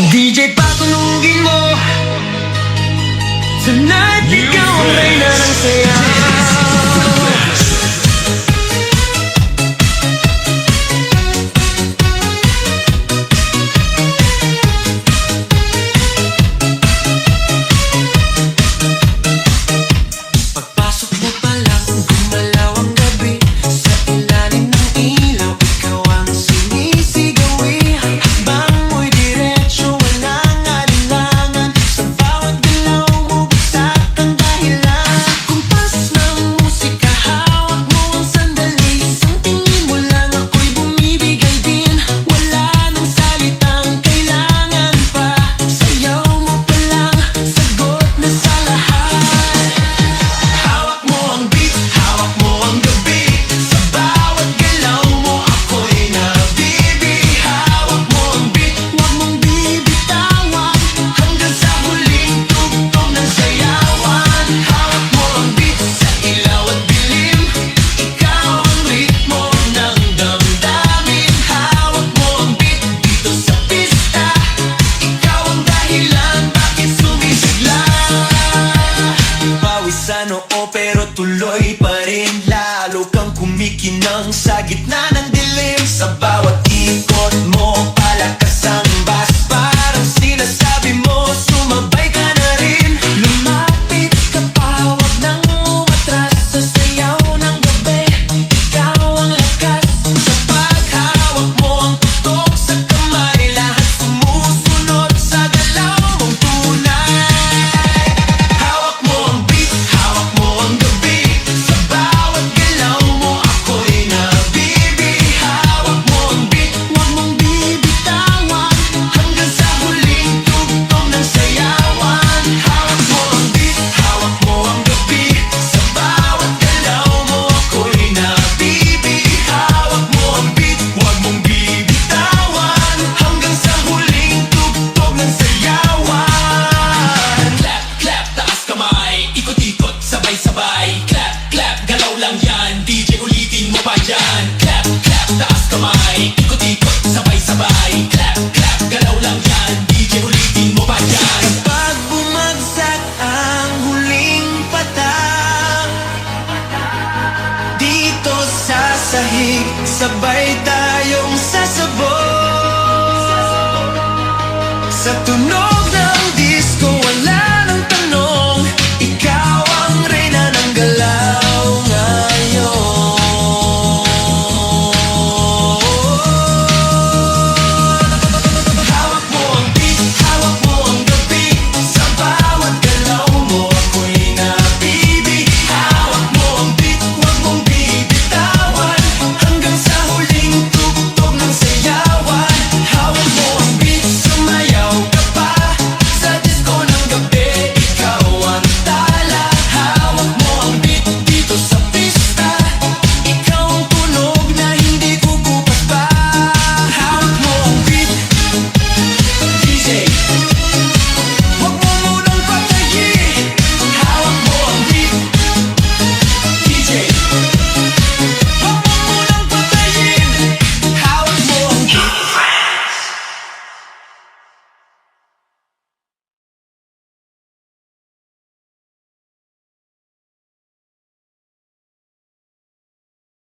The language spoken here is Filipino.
DJ patunugin mo, tonight ikaw ang reyna ng sayaw. Pagpasok mo pa lang, gumalaw ang gabi. Sa ilalim ng ilaw, ikaw ang sinisigawi. Hakbang mo'y diretso, walang alinlangan. Sa bawat galaw mo, bagsak ang dahilan. Kumpas ng musika, hawak mo ang sandali. Isang tingin mo lang, ako'y bumibigay din. Wala nang salitang kailangan pa. Sayaw mo pa lang, sagot na sa lahat. Hawak mo ang beat, hawak mo ang gabi. Sa bawat galaw mo, ako'y nabibi. Hawak mo ang beat, huwag mong bibitawan. Hanggang sa huling tugtog ng sayawan. Hawak mo ang beat, sa ilaw at dilim. Ikaw ang ritmo ng damdamin. Hawak mo ang beat, dito sa pista. Ikaw ang dahilan, bakit sumisigla. Pawisan oo pero tuloy pa rin. Lalo kang kumikinang sa gitna ng dilim. Sa bawat ikot mo, palakas ang bass. Parang sinasabi mo, sumabay ka na rin. Lumapit ka pa, huwag nang umatras. Sa sayaw ng gabi, ikaw ang lakas. Sa paghawak mo ang tutok sa kamay, lahat sumusunod sa galaw mong tunay. Hawak mo ang beat, hawak mo ang gabi. Sa bawat galaw mo, ako'y nabibi. Hawak mo ang beat, huwag mong bibitawan. Hanggang sa huling tugtog ng sayawan. Hawak mo ang beat, hawak mo ang gabi. Sa bawat galaw mo, ako'y nabibi. Hawak mo ang beat, huwag mong bibitawan. Hanggang sa huling tugtog ng sayawan. Clap, clap, taas kamay. Ikot-ikot, sabay-sabay. Clap, clap, galaw lang yan. DJ ulitin mo pa yan. Clap, clap, taas kamay. Ikot-ikot, sabay-sabay. Clap, clap, galaw lang yan. DJ ulitin mo pa yan. Kapag bumagsak ang huling patak, dito sa sahig, sabay tayong sasabog sa tunog